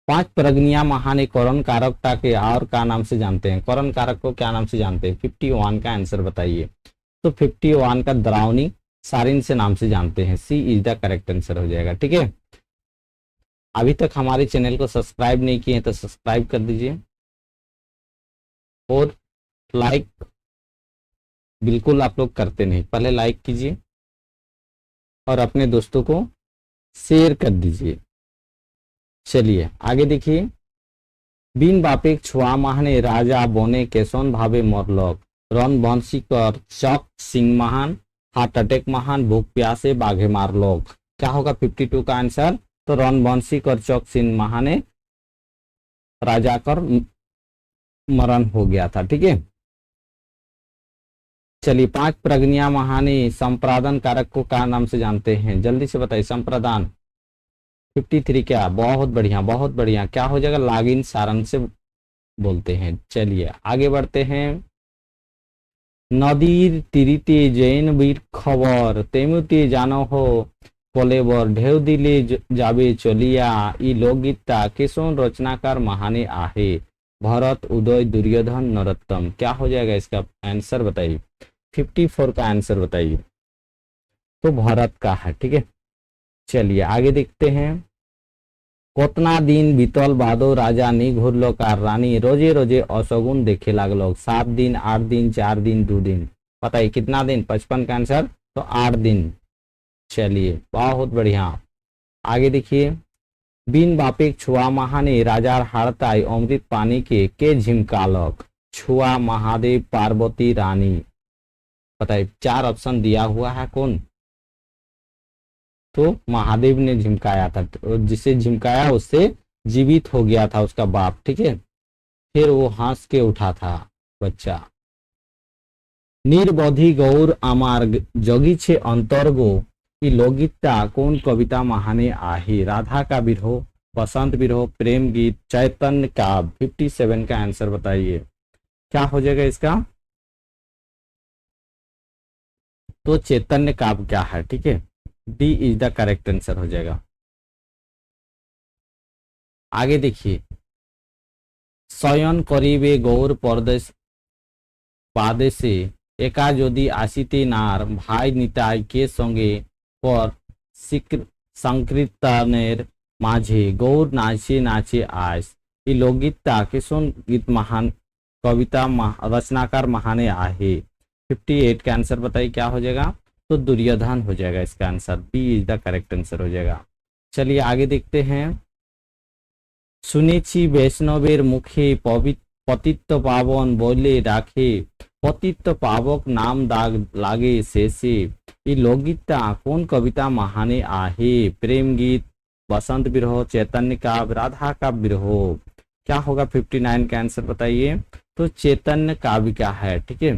पांच प्रज्ञा महाने करण कारकता के और का नाम से जानते हैं, करण कारक को क्या नाम से जानते हैं। 51 का आंसर बताइए, तो 51 का द्रावणी सारिन से नाम से जानते हैं। सी इज द करेक्ट आंसर हो जाएगा। ठीक है, अभी तक हमारे चैनल को सब्सक्राइब नहीं किए हैं तो सब्सक्राइब कर दीजिए, और लाइक बिल्कुल आप लोग करते नहीं, पहले लाइक कीजिए और अपने दोस्तों को शेयर कर दीजिए। चलिए आगे देखिए। बिन बापेक छुआ महाने राजा बने केसन भावे मरलक, रणबंशी कर चक सिंह महान, हार्ट अटैक महान, भूख प्यासे बाघे मार लोग। क्या होगा 52 का आंसर, तो रणबंशी कर चौक सिंह महाने राजा कर मरण हो गया था। ठीक है, चलिए पांच प्रज्ञा महाने संप्रादन कारक को क्या नाम से जानते हैं, जल्दी से बताइए। संप्रदान 53 क्या, बहुत बढ़िया बहुत बढ़िया, क्या हो जाएगा, लागिन सारण से बोलते हैं। चलिए आगे बढ़ते हैं। नदीर तीरिते जैन बीर खबर तेमुते जानो हो कलेबर, ढेउ दिले जाबे चलिया, ई लोकगीता केसन रचनाकार महाने आहे। भरत, उदय, दुर्योधन, नरोत्तम। क्या हो जाएगा इसका आंसर बताइए। 54 का आंसर बताइए, तो भरत का है। ठीक है, चलिए आगे देखते हैं। कतना दिन बीतल बादो राजा नी घुरलो कार रानी, रोजे रोजे अशगुन देखे लागलो। 7 दिन, 8 दिन, 4 दिन, 2 दिन। बताइए कितना दिन। 55 का आंसर, तो 8 दिन। चलिए बहुत बढ़िया, आगे देखिए। बिन बापेक छुआ महाने राजार हारताई अमृत पानी के झिमकालक, छुआ महादेव पार्वती रानी। बताइए, चार ऑप्शन दिया हुआ है कौन? तो महादेव ने झिमकाया था, तो जिसे झिमकाया उससे जीवित हो गया था उसका बाप, ठीक है। फिर वो हंस के उठा था बच्चा। নির্বধি গৌর আমার জগিছে অন্তর্গো की लोकगीता कौन कविता महाने आहे? राधा का विरह, बसंत विरह, प्रेम गीत, चैतन्य काव्य। 57 का आंसर बताइए क्या हो जाएगा इसका? तो चैतन्य काव्य क्या है, ठीक है, D is the correct answer हो जाएगा। आगे देखिए, शयन करीबे गौर परदेश বাদেশে একা যদি আসিতে নার ভাই নিতাই কে সঙ্গে পর সংকীর্তনের মাঝে গৌর नाचे नाचे आस। ये लोकगीता किसोन गीत महान कविता रचनाकार महाने आहे। 58 का आंसर बताइए क्या हो जाएगा? तो दुर्योधन हो जाएगा इसका answer, B is the correct answer हो जाएगा। चलिए आगे देखते हैं। শুনেছি বৈষ্ণবের মুখে পতিত পাবন বলে রাখে, পতিত পাবক নাম দাগ লাগে শেষে। ये लोकगीता कौन कविता महाने आहे? प्रेम गीत, बसंत विरह, चैतन्य काव्य, राधा का विरह। क्या होगा 59 का आंसर बताइए? तो चैतन्य काव्य क्या है, ठीक है,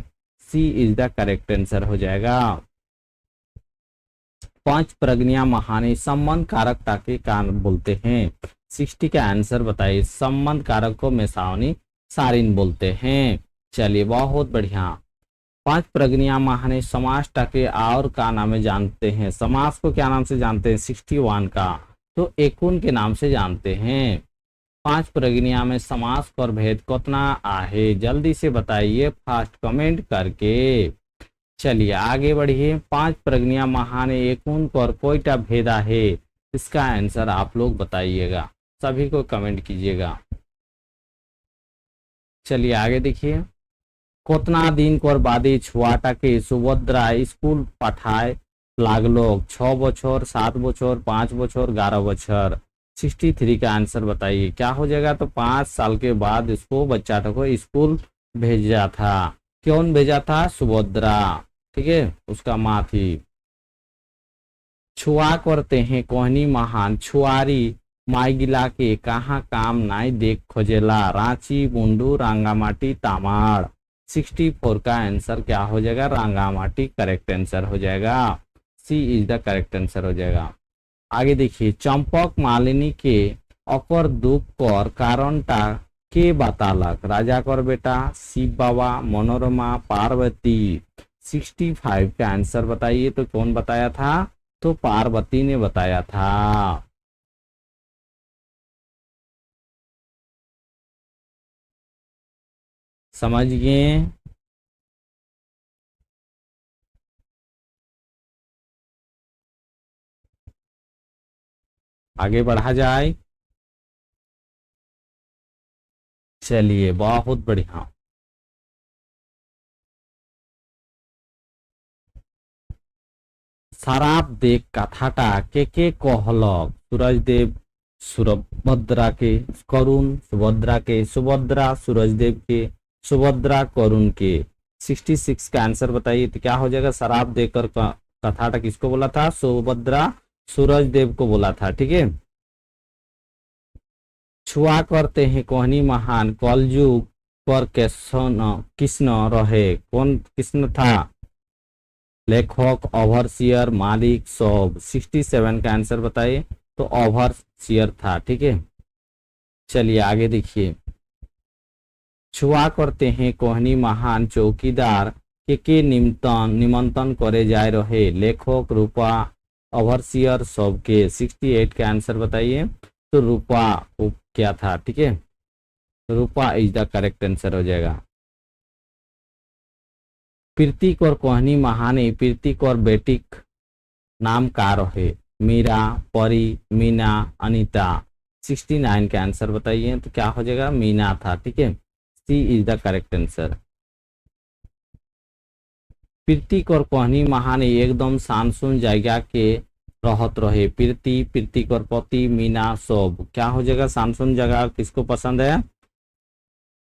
C is the correct answer हो जाएगा। पांच प्रज्ञा महाने संबंध कारकता के कारण बोलते हैं। 60 का आंसर बताइए। संबंध कारक को मेसावनी सारिन बोलते हैं। चलिए बहुत बढ़िया। पांच प्रज्ञा महाने समास के और का नाम जानते हैं। समास को क्या नाम से जानते हैं? 61 का तो एकुन के नाम से जानते हैं। पांच प्रज्ञा में समास कर भेद कितना आहे? जल्दी से बताइए फास्ट कमेंट करके। चलिए आगे बढ़िए। पांच प्रज्ञा महाने एकुन पर कोईटा भेद आहे? इसका आंसर आप लोग बताइएगा, सभी को कमेंट कीजिएगा। चलिए आगे देखिए। कितना दिन कर बादे छुआटाके सुभद्रा स्कूल पाठाए लागलो? 6 बছর, 7 बছর, 5 बছর, 11 बছর। 63 का आंसर बताइए क्या हो जाएगा? तो 5 साल के बाद इसको बच्चा को स्कूल भेजा था। कौन भेजा था? सुभद्रा, ठीक है, उसका माँ थी। छुआ करते हैं कोहनी महान छुआरी माईगिला के कहाँ काम नाई देख खोजेला? रांची, बुंडू, रांगामाटी, तामाड़। 64 का आंसर क्या हो जाएगा? रांगामाटी करेक्ट आंसर हो जाएगा, C is the correct answer हो जाएगा। आगे देखिए। चंपक मालिनी के अकर दुख कर कारणटा के बतालक? राजा कर बेटा, शिव बाबा, मनोरमा, पार्वती। 65 का आंसर बताइए तो कौन बताया था? तो पार्वती ने बताया था। समझ गए? आगे बढ़ा जाए। चलिए बहुत बढ़िया। शराब देख कथाटा के कहलक? सूरजदेव सुभद्रा के, करुण सुभद्रा के, सुभद्रा सूरजदेव के, सुभद्रा करुण के। 66 का आंसर बताइए तो क्या हो जाएगा? शराब देकर कथाटा किसको बोला था? सुभद्रा सूरजदेव को बोला था, ठीक है। छुआ करते हैं कोहनी महान कलयुग पर कृष्ण रहे? कौन कृष्ण था? लेखक, ओवरसियर, मालिक, सब। 67 का आंसर बताइए तो ओवरसियर था, ठीक है। चलिए आगे देखिए। छुआ करते हैं कोहनी महान चौकीदार के निमंत्रण करे जाए रहे? लेखक, रूपा, ओवरसियर, सब के। 68 का आंसर बताइए तो रूपा क्या था, ठीक है, रूपा इज द करेक्ट आंसर हो जाएगा। प्रीतिक और कोहनी महाने प्रीतिक और बेटिक नाम का रहे? मीरा, परी, मीना, अनीता। 69 का आंसर बताइए तो क्या हो जाएगा? मीना था, ठीक है, C is the correct answer. प्रीतिक और कोहनी महाने एकदम शानसुन जगह के रहत रहे? प्रीति, प्रीतिक और पति, मीना, सब। क्या हो जाएगा? शानसुन जगह किसको पसंद है?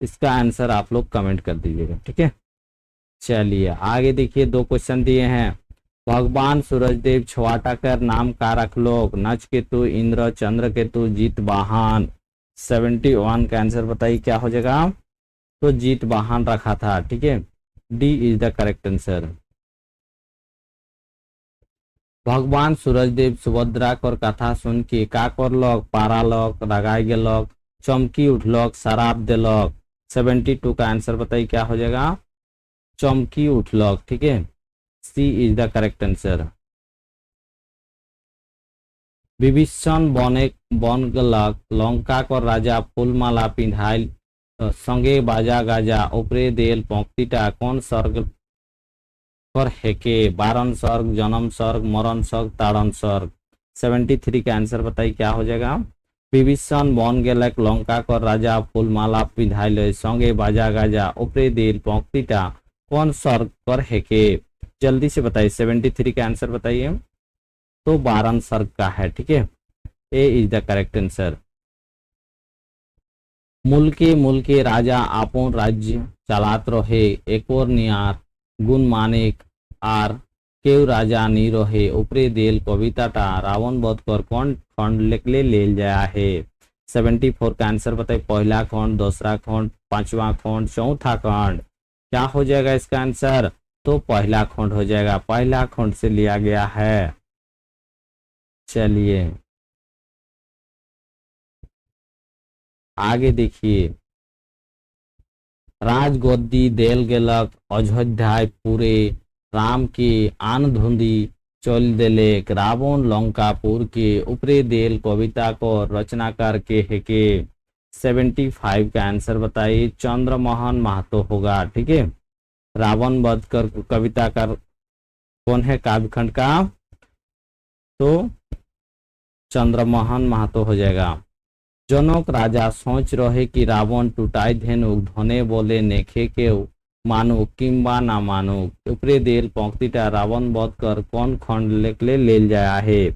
इसका आंसर आप लोग कमेंट कर दीजिएगा, ठीक है। चलिए आगे देखिए, 2 क्वेश्चन दिए हैं। भगवान सूरजदेव छवाटा कर नाम का रख लोग, नच केतु, इंद्र, चंद्र केतु, जीत वाहन। 71 का आंसर बताइए क्या हो जाएगा। तो जीत वाहन रखा था, ठीक है। D is the correct answer. भगवान सूरजदेव सुभद्रा कर कथा सुन के का करलक, पारालक, रगाई गेलक, चमकी उठलक, शराब देलक। 72 का आंसर बताइए क्या हो जाएगा। चमकी उठलक, ठीक है। C is the correct answer. Vibhishan बन गलक, लंका कर राजा फूलमाला पिंधाइल, संगे बाजा गाजा, उपरे देल पंक्तिटा कौन सर्ग पर हेके। बारन सर्ग, जन्म सर्ग, मरण सर्ग, ताड़न सर्ग। 73 का आंसर बताइए क्या हो जाएगा। विभीषण बन गेलक, लंका कर राजा फूलमाला पिंधाइल, संगे बाजा गाजा, उपरे देल पंक्तिटा कौन सर्ग पर हेके। जल्दी से बताइए 73 का आंसर बताइए। तो बारन सर्ग का है, ठीक है। A is the correct answer. मुल्के राजा आपन राज्य चालात रहे, एक और नियार गुण मानिक आर केउ राजा नी रहे, उपरे देल कविताटा रावण वध कर कौन खंड लिखले लेल जाया है। 74 का आंसर बताइए। पहला खंड, दूसरा खंड, पांचवा खंड, चौथा खंड। क्या हो जाएगा इसका आंसर। तो पहला खंड हो जाएगा, पहला खंड से लिया गया है। चलिए आगे देखिए, राजगद्दी देल गेलक, अयोध्या पूरे राम के आन धुंधी चल देलेक, रावण लंकापुर के उपरे देल कविता को रचनाकार के हेके। 75 का आंसर बताइए। चंद्रमोहन महतो होगा, ठीक है। रावण वध कर कविता का कौन है काव्यखंड का। तो चंद्रमोहन महतो हो जाएगा। जनक राजा सोच रहे कि रावण टूटाई धेनुक, धने बोले नेखे के मानुक किंबा ना मानुक, उपरे देल पंक्तिटा रावण वध कर कौन खंड लिखले लेल जाया है।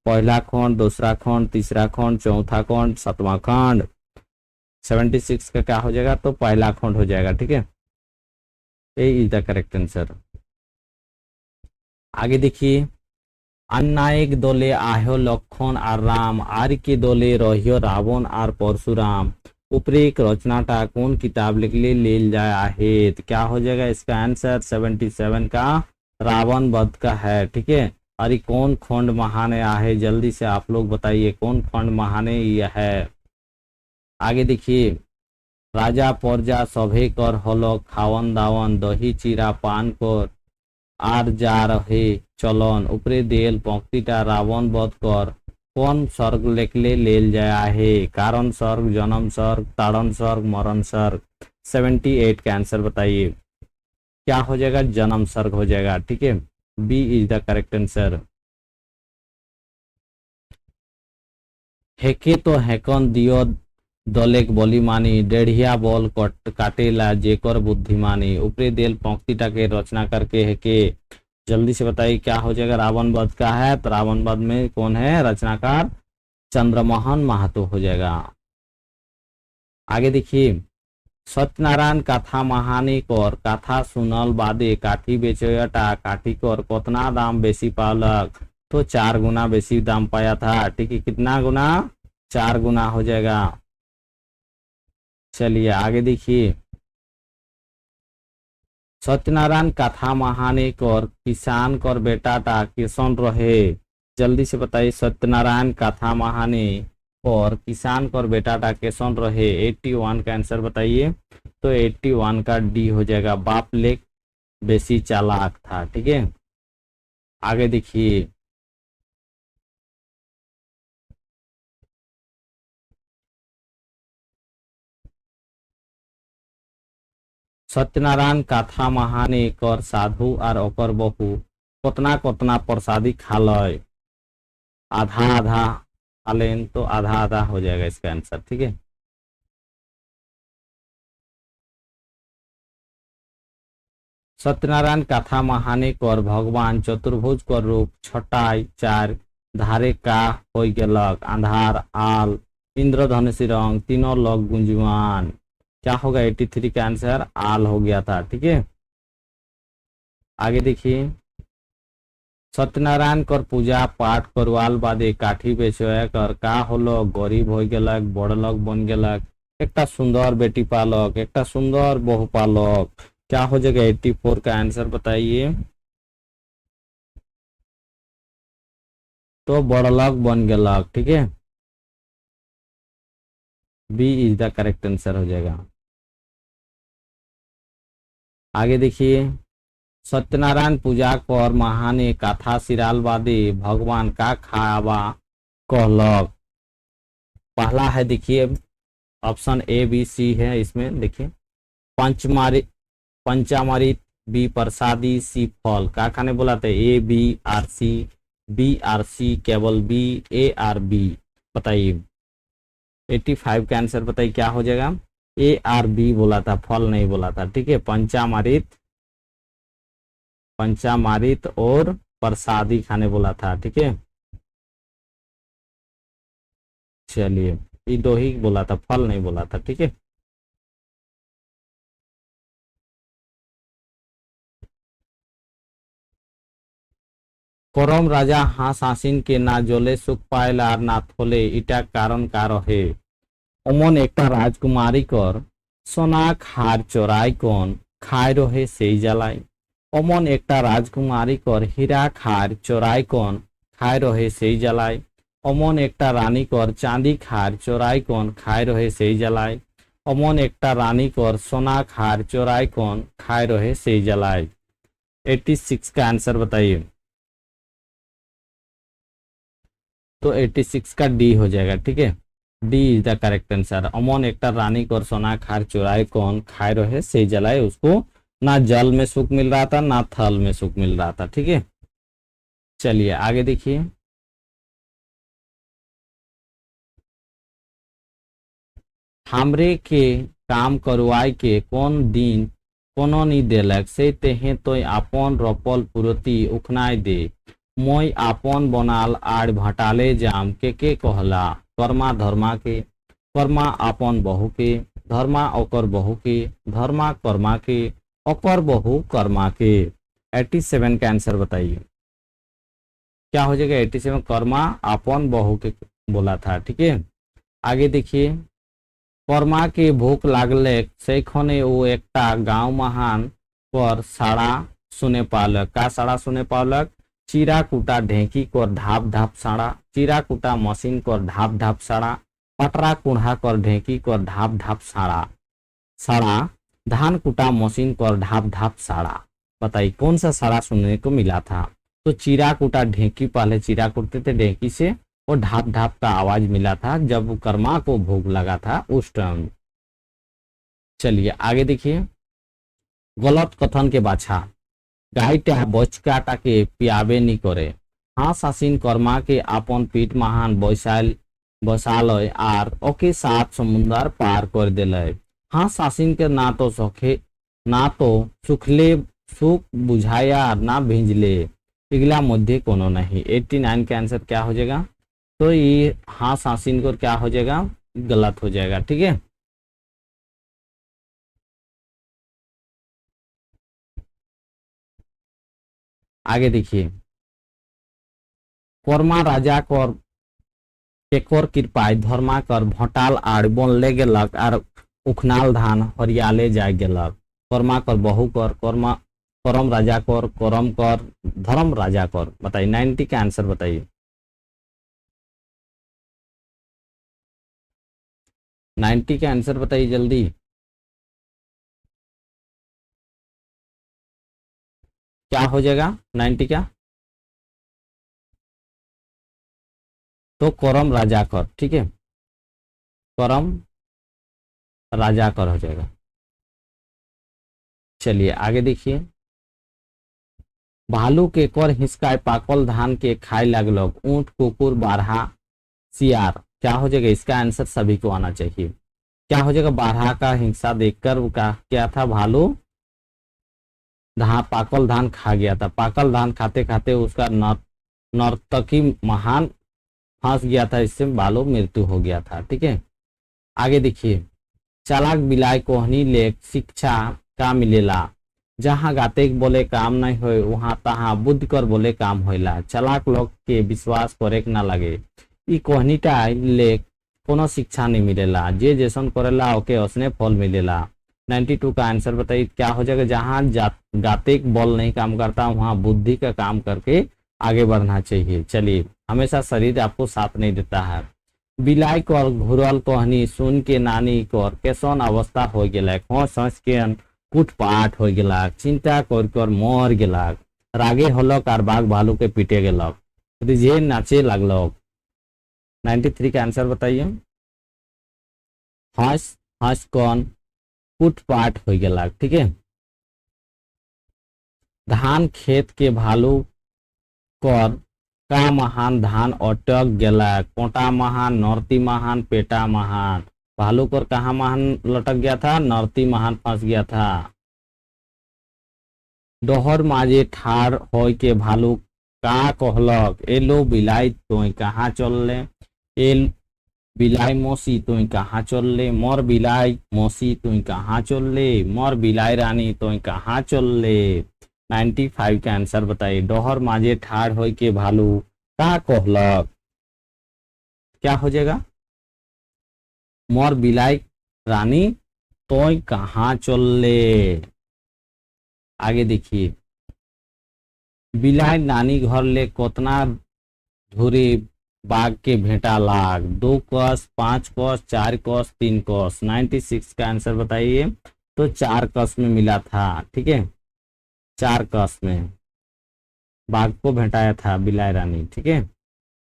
पहला खंड, दूसरा खंड, तीसरा खंड, चौथा खंड, सातवां खंड। 76 का क्या हो जाएगा। तो पहला खंड हो जाएगा, ठीक है। A is the correct answer. आगे देखिए, अन्नायक दले आह्यो लक्षण और राम, आर के दले रहियो रावण और परशुराम, उपरे एक रचनाटा कौन किताब लिखले लेल जाया है। तो क्या हो जाएगा इसका आंसर। 77 का रावण वध का है, ठीक है। और ये कौन खंड महाने आहे, जल्दी से आप लोग बताइए कौन खंड महाने यह है। आगे देखिए, राजा प्रजा सभे कर हलो खावन दावन, दही चिरा पान कर आर जा रहे चलन, उपरे देल पंक्तिटा रावण वध कर कौन सर्ग लिखले लेल जाया है। कारण सर्ग, जन्म सर्ग, ताड़न सर्ग, मरण सर्ग। 78 का आंसर बताइए क्या हो जाएगा। जन्म सर्ग हो जाएगा, ठीक है। B is the correct answer. हेके तो हेकन दियो दलेक बलिमानी, डेढ़िया बल काटेला जेकर बुद्धिमानी, उपरे देल पंक्तिटा के रचना करके हेके। जल्दी से बताइए क्या हो जाएगा। रावण वध का है, तो रावण वध में कौन है रचनाकार। चंद्रमोहन महतो हो जाएगा। आगे देखिए, सत्यनारायण कथा महानी कर कथा सुनल बादे काठी बेचयटा, काठी कर कतना दाम बेसी पालक। तो 4 गुना बेसी दाम पाया था, ठीक है। कितना गुना। 4 गुना हो जाएगा। चलिए आगे देखिए, सत्यनारायण कथा महाने कर किसान कर बेटाटा किसान रहे। जल्दी से बताइए सत्यनारायण कथा महाने और किसान कर बेटाटा किसान रहे। 81 का आंसर बताइए। तो 81 का डी हो जाएगा, बाप लेक बेसी चालाक था, ठीक है। आगे देखिए, सत्यनारायण कथा महाने कर साधु और ओकर बहु कतना कतना प्रसादी खालय। आधा आधा आलेन, तो आधा आधा हो जाएगा इसका आंसर, ठीक है। सत्यनारायण कथा महाने कर भगवान चतुर्भुज कर रूप छटाई 4 धारे का हो गेलक, आंधार आल इंद्रधनुषी रंग तीनों लग गुंजवान। क्या होगा 83 का आंसर आल हो गया था। ठीक है, आगे देखिए, सत्यनारायण कर पूजा पाठ करवाल बादे काठी बेचय कर का हलो गरीब हो गेलक बड़लोक बन गेलक एकटा सुंदर बेटी पालक एकटा सुंदर बहु पालक। क्या हो जाएगा 84 का आंसर बताइए। तो बड़लोक बन गेलक। ठीक है, B is the correct answer हो जाएगा। आगे देखिए, सत्यनारायण पूजा कर महाने कथा सिराल बादे भगवान का खावा कहलक। पहला है देखिए ऑप्शन ए बी सी है, इसमें देखिए पंचमारी पंचामृत, बी प्रसादी, सी फल। का खाने बोला था A B R C, B R C, केवल बी, ए आर बी। बताइए 85 का आंसर बताइए क्या हो जाएगा। ए आर बी बोला था, फल नहीं बोला था। ठीक है, पंचामृत, पंचामृत और प्रसादी खाने बोला था। ठीक है, चलिए ये दो ही बोला था, फल नहीं बोला था। ठीक है, করম রাজা হাঁস হাসিনকে না জলে সুখ পাইল আর না থলে ইটা কারণ কার হে। অমন একটা রাজকুমারী কর সোনা খার চোরাই কোন খায় রহে সেই জ্বালায়। অমন একটা রাজকুমারী কর হীরা খার চোরাই কোন খায় রহে সেই জ্বালায়। অমন একটা রানী কর চাঁদি খার চোরাই কোন খায় রহে সেই জ্বালায়। অমন একটা রানী কর सोना खार चोराई कौन खाए रहे সেই জ্বালায়। 86 का आंसर बताइए। तो 86 का डी हो जाएगा। ठीक है, D is the correct answer. अमन एक रानी कर सोना खार चुराए कौन खाए रहे से जलाए। उसको ना जल में सुख मिल रहा था ना थल में सुख मिल रहा था। ठीक है, चलिए आगे देखिए, हमरे के काम करवाई के कौन दिन कोनो नी देलक से तेहे तो आपन रपल पुरती उखनाय दे। মই आपन बनाल आड़ भटाले जाम के कहला। कर्मा धर्मा के, कर्मा आपन बहू के, धर्मा ओकर बहू के, धर्मा कर्मा के, ओकर बहू कर्मा के। 87 का आंसर बताइए क्या हो जाएगा। 87 कर्मा आपन बहू के बोला था। ठीक है, आगे देखिए, कर्मा के भूख लागले से खने वो एकटा गांव महान पर साड़ा सुने पालक। का साड़ा सुने पालक। चिरा कुटा ढेंकी कर ढाप ढाप साड़ा, चिरा कुटा मशीन कर ढाप ढाप साड़ा, पटरा कुढ़ा कर ढेंकी कर ढाप ढाप साड़ा, साड़ा धान कुटा मशीन कर ढाप ढाप साड़ा। बताइए कौन सा साड़ा सुनने को मिला था। तो चिरा कुटा ढेंकी, पहले चिरा कुटते थे ढेंकी से और ढाप ढाप का आवाज मिला था जब कर्मा को भूख लगा था उस टाइम। चलिए आगे देखिए, गलत कथन के बाछा गाईटा बचकाटा के पियाबे नी करे। हास हासिन कर्मा के आपन पीठ महान बसालय आर ओके सात समुंदर पार कर दिलय। हास हासिन के ना तो सखे ना तो सुखले सुख बुझाया ना भिंजले इगला मध्य कोनो नहीं। 89 का आंसर क्या हो जाएगा। तो ये हास हासिन को क्या हो जाएगा, गलत हो जाएगा। ठीक है, आगे देखिए, कर्मा राजा कर केकर कृपाय धर्मा कर भटाल आड़ बनले गेलक आर उखनाल धान हरियाले जाय गेलक। कर्मा कर बहु कर कर्मा करम राजा कर करम कर धर्म राजा कर। बताइए 90 का आंसर बताइए। 90 का आंसर बताइए जल्दी। क्या हो जाएगा 90 का। तो करम राजा कर। ठीक है, करम राजा कर हो जाएगा। चलिए आगे देखिए, भालू के कर हिसकाय पाकल धान के खाए लगलक ऊंट कुकुर बारहा सियार। क्या हो जाएगा, इसका आंसर सभी को आना चाहिए। क्या हो जाएगा, बारहा का हिंसा देखकर का क्या था, भालू पाकल धान खा गया था। पाकल धान खाते खाते उसका नर्तकी महान फंस गया था, इससे भालू मृत्यु हो गया था। ठीक है, आगे देखिए, चालाक बिलाई कोहनी लेख शिक्षा का मिलेला। जहाँ गातेक बोले काम नहीं होए वहाँ तहाँ बुद्ध कर बोले काम होइला। चालाक लोग के विश्वास करे ना लगे। ई कोहनीटा लेख कोनो शिक्षा नहीं मिलेला। जे जैसन करेला ओके उसने फल मिलेला। 92 का आंसर बताइए क्या हो जाएगा। जहाँ गातेक बल नहीं काम करता वहाँ बुद्धि का काम करके आगे बढ़ना चाहिए। चलिए, हमेशा शरीर आपको साथ नहीं देता है। बिलाई कर घुरल कहनी सुन के नानी कर कैसन अवस्था हो गेला। होश होश के कुटपाट हो गेला। चिंता कर कर मर गेला। रागे हलक और बाघ भालू के पीटे गेलक। रिझे नाचे लगलक। 93 का आंसर बताइए। हंस हंस कौन कुटपाट हो गेला। ठीक है। धान खेत के भालू कर का महान धान अटक गेला। कोटा महान नौरती महान पेटा महान। भालू कर कहा महान लटक गया था, नौरती महान फंस गया था। डोहर माजे ठाड़ होय के भालू का कहलक। एलो बिलाई तोय कहाँ चल ले। एल बिलाई मौसी तुई कहाँ चल ले। मोर बिलाई मौसी तुई कहाँ चल ले। मोर बिलाई रानी तुई कहाँ चल ले। 95 का आंसर बताइए। डोहर माजे ठाड़ होय के भालू का कहलक। क्या हो जाएगा। मोर बिलाई रानी तोय कहाँ चल ले। आगे देखिए। बिलाई नानी घर ले कोतना धुरी बाघ के भेंटा लाग। 2 कस 5 कस 4 कस 3 कस। 96 का आंसर बताइए। तो 4 कस में मिला था। ठीक है, 4 कस में बाघ को भेंटाया था बिलाई रानी। ठीक है,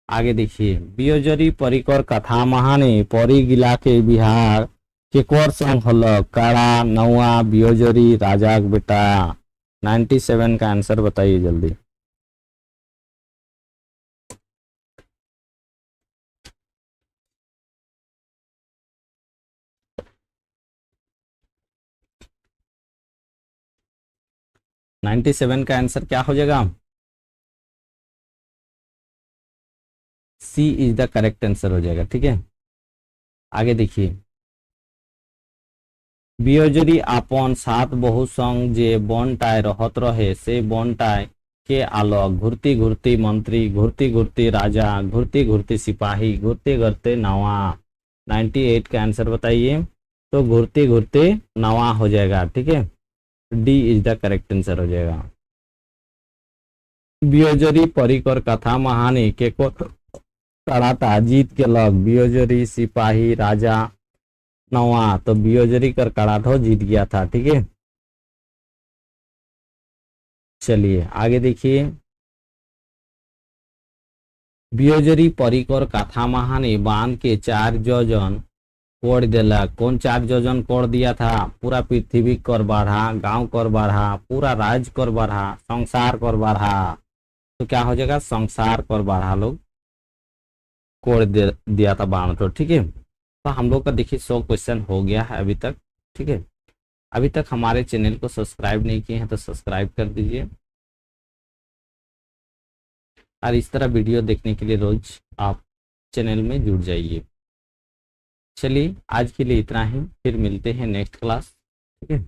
आगे देखिए। बियोजरी परिकर कथा महाने परी गिला के बिहार के कोर संग हलक। काड़ा नौआ बियोजरी राजाक बेटा। 97 का आंसर बताइए जल्दी। नाइन्टी सेवन का आंसर क्या हो जाएगा। C is the correct answer हो जाएगा। ठीक है, आगे देखिए। बियोजरी आपन सात बहु संग जे बनटाय रहत रहे से बनटाय के आलोक। घुरती घुरती मंत्री घुरती घुरती राजा घुरती घुरती सिपाही घुरते घुरते नवा। 98 का आंसर बताइए। तो घुरते घुरते नवा हो जाएगा। ठीक है, D is the correct answer हो जाएगा। बियोजरी परिकर कथा महानी के को कराता जीत के लग। बियोजरी सिपाही राजा नवा। तो बियोजरी कर कराठो जीत गया था। ठीक है, चलिए आगे देखिए। बियोजरी परिकर कथा महाने बांध के 4 योजन कोड़ दिला। कौन 4 योजन कोड़ दिया था। पूरा पृथ्वी कर बढ़ा, गांव कर बढ़ा, पूरा राज्य कर बढ़ा, संसार कर बढ़ा। तो क्या हो जाएगा। संसार कर बढ़ा लोग कोड़ दिया था बांध। तो ठीक है, तो हम लोग का देखिए 100 क्वेश्चन हो गया है अभी तक। ठीक है, अभी तक हमारे चैनल को सब्सक्राइब नहीं किए हैं तो सब्सक्राइब कर दीजिए। और इस तरह वीडियो देखने के लिए रोज आप चैनल में जुड़ जाइए। चलिए आज के लिए इतना ही, फिर मिलते हैं नेक्स्ट क्लास। ठीक है।